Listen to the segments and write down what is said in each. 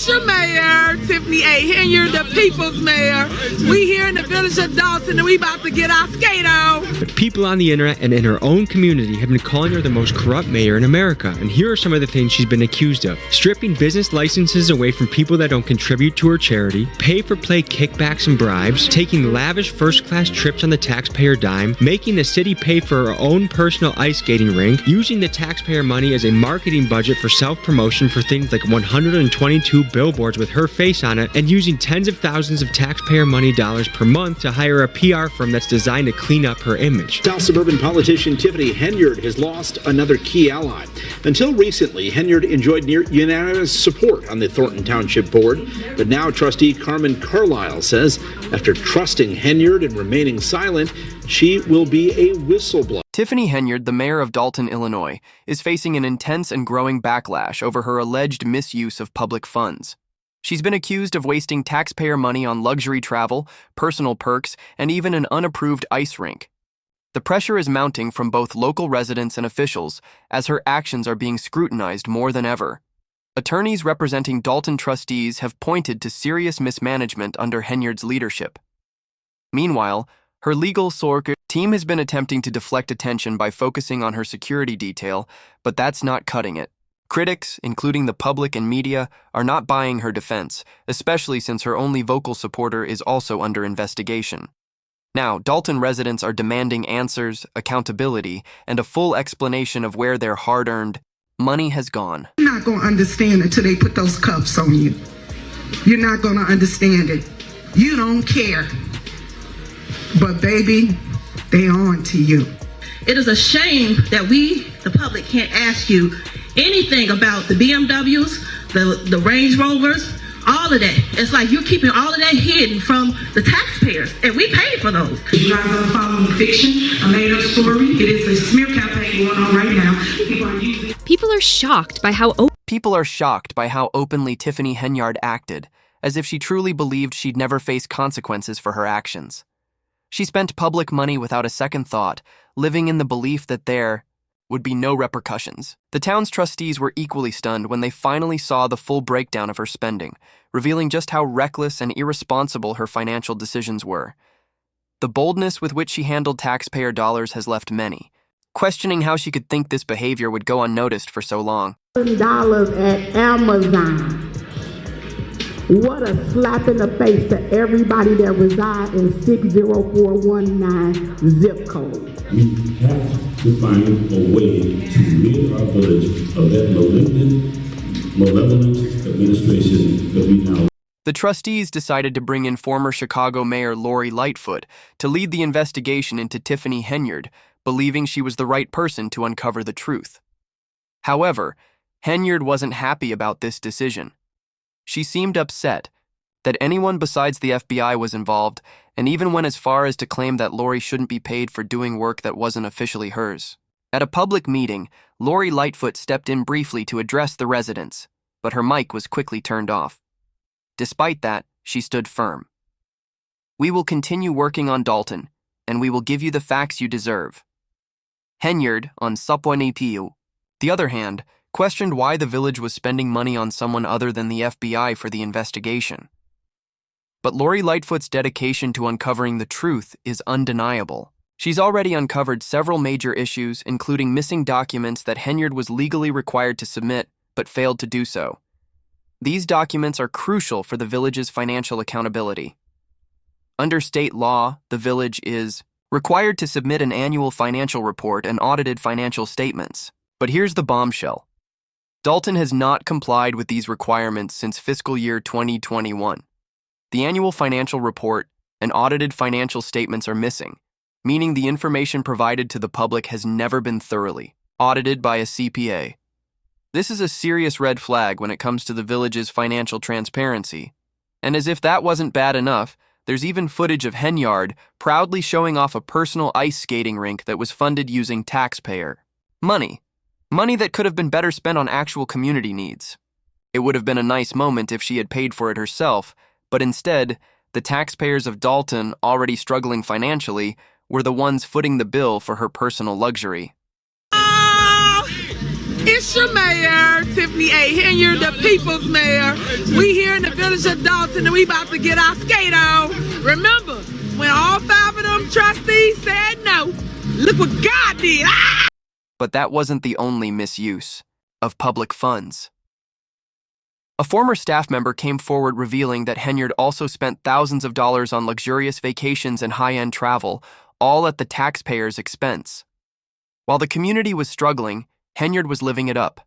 It's your mayor, Tiffany Henyard, the people's mayor. We here in the village of Dalton, and we about to get our skate on. But people on the internet and in her own community have been calling her the most corrupt mayor in America. And here are some of the things she's been accused of. Stripping business licenses away from people that don't contribute to her charity, pay-for-play kickbacks and bribes, taking lavish first-class trips on the taxpayer dime, making the city pay for her own personal ice skating rink, using the taxpayer money as a marketing budget for self-promotion for things like 122 billboards with her face on it, and using tens of thousands of taxpayer money dollars per month to hire a PR firm that's designed to clean up her image. South suburban politician Tiffany Henyard has lost another key ally. Until recently, Henyard enjoyed near unanimous support on the Thornton Township Board, but now trustee Carmen Carlisle says after trusting Henyard and remaining silent, she will be a whistleblower. Tiffany Henyard, the mayor of Dalton, Illinois, is facing an intense and growing backlash over her alleged misuse of public funds. She's been accused of wasting taxpayer money on luxury travel, personal perks, and even an unapproved ice rink. The pressure is mounting from both local residents and officials as her actions are being scrutinized more than ever. Attorneys representing Dalton trustees have pointed to serious mismanagement under Henyard's leadership. Meanwhile, her legal team has been attempting to deflect attention by focusing on her security detail, but that's not cutting it. Critics, including the public and media, are not buying her defense, especially since her only vocal supporter is also under investigation. Now, Dalton residents are demanding answers, accountability, and a full explanation of where their hard-earned money has gone. You're not going to understand until they put those cuffs on you. You're not going to understand it. You don't care. But baby, they on to you. It is a shame that we, the public, can't ask you anything about the BMWs, the Range Rovers, all of that. It's like you're keeping all of that hidden from the taxpayers, and we pay for those. You guys are following fiction, a made-up story. It is a smear campaign going on right now. People are shocked by how openly Tiffany Henyard acted, as if she truly believed she'd never face consequences for her actions. She spent public money without a second thought, living in the belief that there would be no repercussions. The town's trustees were equally stunned when they finally saw the full breakdown of her spending, revealing just how reckless and irresponsible her financial decisions were. The boldness with which she handled taxpayer dollars has left many questioning how she could think this behavior would go unnoticed for so long. $1 at Amazon. What a slap in the face to everybody that reside in 60419 zip code. We have to find a way to rid our village of that malevolent administration that we now. The trustees decided to bring in former Chicago Mayor Lori Lightfoot to lead the investigation into Tiffany Henyard, believing she was the right person to uncover the truth. However, Henyard wasn't happy about this decision. She seemed upset that anyone besides the FBI was involved, and even went as far as to claim that Lori shouldn't be paid for doing work that wasn't officially hers. At a public meeting, Lori Lightfoot stepped in briefly to address the residents, but her mic was quickly turned off. Despite that, she stood firm. "We will continue working on Dalton, and we will give you the facts you deserve." Henyard, on the other hand, questioned why the village was spending money on someone other than the FBI for the investigation. But Lori Lightfoot's dedication to uncovering the truth is undeniable. She's already uncovered several major issues, including missing documents that Henyard was legally required to submit, but failed to do so. These documents are crucial for the village's financial accountability. Under state law, the village is required to submit an annual financial report and audited financial statements. But here's the bombshell. Dalton has not complied with these requirements since fiscal year 2021. The annual financial report and audited financial statements are missing, meaning the information provided to the public has never been thoroughly audited by a CPA. This is a serious red flag when it comes to the village's financial transparency. And as if that wasn't bad enough, there's even footage of Henyard proudly showing off a personal ice skating rink that was funded using taxpayer money. Money that could have been better spent on actual community needs. It would have been a nice moment if she had paid for it herself, but instead, the taxpayers of Dalton, already struggling financially, were the ones footing the bill for her personal luxury. It's your mayor, Tiffany Henyard, the people's mayor. We here in the village of Dalton and we about to get our skate on. Remember, when all 5 of them trustees said no, look what God did. Ah! But that wasn't the only misuse of public funds. A former staff member came forward revealing that Henyard also spent thousands of dollars on luxurious vacations and high-end travel, all at the taxpayers' expense. While the community was struggling, Henyard was living it up,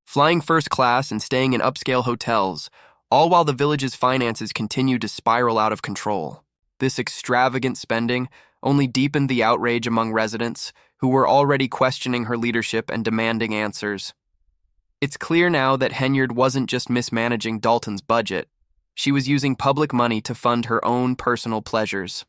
flying first class and staying in upscale hotels, all while the village's finances continued to spiral out of control. This extravagant spending only deepened the outrage among residents, who were already questioning her leadership and demanding answers. It's clear now that Henyard wasn't just mismanaging Dalton's budget. She was using public money to fund her own personal pleasures.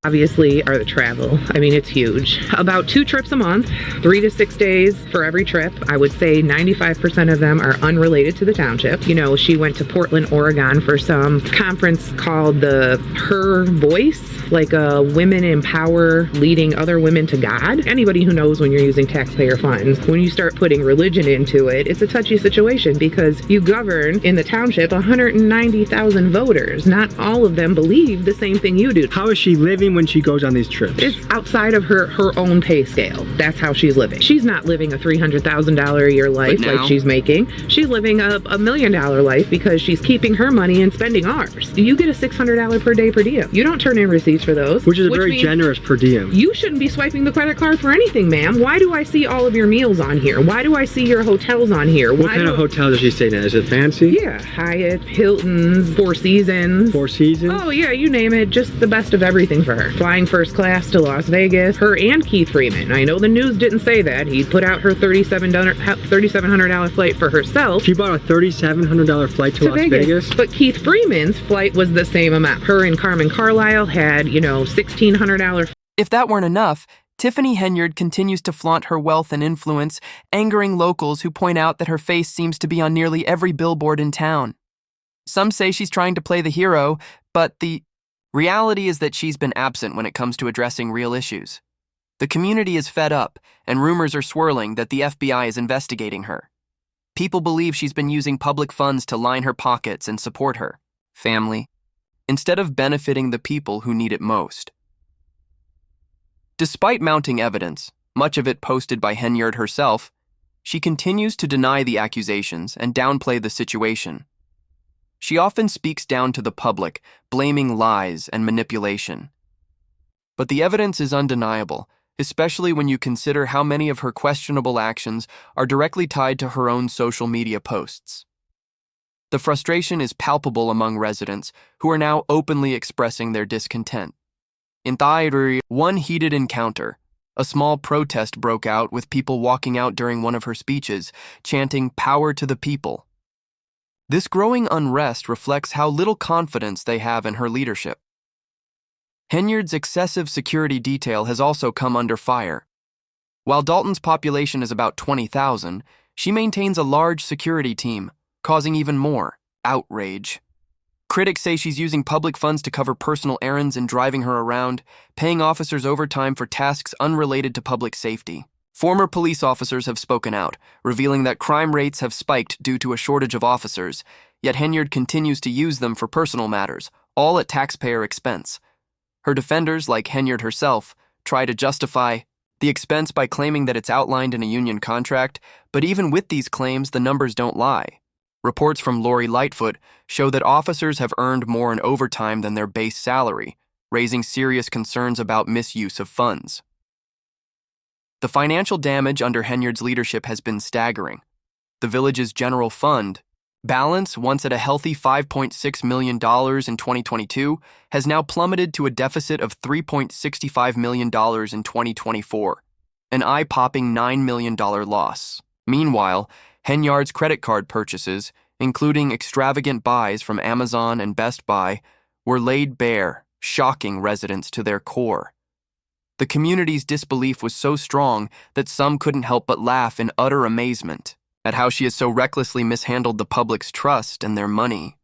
Obviously, are the travel. I mean, it's huge. About 2 trips a month, 3 to 6 days for every trip. I would say 95% of them are unrelated to the township. You know, she went to Portland, Oregon for some conference called the Her Voice, like a women empower leading other women to God. Anybody who knows when you're using taxpayer funds, when you start putting religion into it, it's a touchy situation because you govern in the township 190,000 voters. Not all of them believe the same thing you do. How is she living when she goes on these trips? It's outside of her own pay scale. That's how she's living. She's not living a $300,000 a year life like she's making. She's living a $1 million life because she's keeping her money and spending ours. You get a $600 per day per diem. You don't turn in receipts for those. Which is a very generous per diem. You shouldn't be swiping the credit card for anything, ma'am. Why do I see all of your meals on here? Why do I see your hotels on here? What kind of hotel does she stay in? Is it fancy? Yeah, Hyatt, Hilton's, Four Seasons. Four Seasons? Oh yeah, you name it. Just the best of everything for her. Flying first class to Las Vegas. Her and Keith Freeman. I know the news didn't say that. He put out her $3,700 flight for herself. She bought a $3,700 flight to Las Vegas? But Keith Freeman's flight was the same amount. Her and Carmen Carlisle had, $1,600. If that weren't enough, Tiffany Henyard continues to flaunt her wealth and influence, angering locals who point out that her face seems to be on nearly every billboard in town. Some say she's trying to play the hero, but the reality is that she's been absent when it comes to addressing real issues. The community is fed up, and rumors are swirling that the FBI is investigating her. People believe she's been using public funds to line her pockets and support her family, instead of benefiting the people who need it most. Despite mounting evidence, much of it posted by Henyard herself, she continues to deny the accusations and downplay the situation. She often speaks down to the public, blaming lies and manipulation. But the evidence is undeniable, especially when you consider how many of her questionable actions are directly tied to her own social media posts. The frustration is palpable among residents who are now openly expressing their discontent. In Thairi, one heated encounter, a small protest broke out with people walking out during one of her speeches, chanting "Power to the people." This growing unrest reflects how little confidence they have in her leadership. Henyard's excessive security detail has also come under fire. While Dalton's population is about 20,000, she maintains a large security team, causing even more outrage. Critics say she's using public funds to cover personal errands and driving her around, paying officers overtime for tasks unrelated to public safety. Former police officers have spoken out, revealing that crime rates have spiked due to a shortage of officers, yet Henyard continues to use them for personal matters, all at taxpayer expense. Her defenders, like Henyard herself, try to justify the expense by claiming that it's outlined in a union contract, but even with these claims, the numbers don't lie. Reports from Lori Lightfoot show that officers have earned more in overtime than their base salary, raising serious concerns about misuse of funds. The financial damage under Henyard's leadership has been staggering. The village's general fund balance, once at a healthy $5.6 million in 2022, has now plummeted to a deficit of $3.65 million in 2024, an eye-popping $9 million loss. Meanwhile, Henyard's credit card purchases, including extravagant buys from Amazon and Best Buy, were laid bare, shocking residents to their core. The community's disbelief was so strong that some couldn't help but laugh in utter amazement at how she has so recklessly mishandled the public's trust and their money.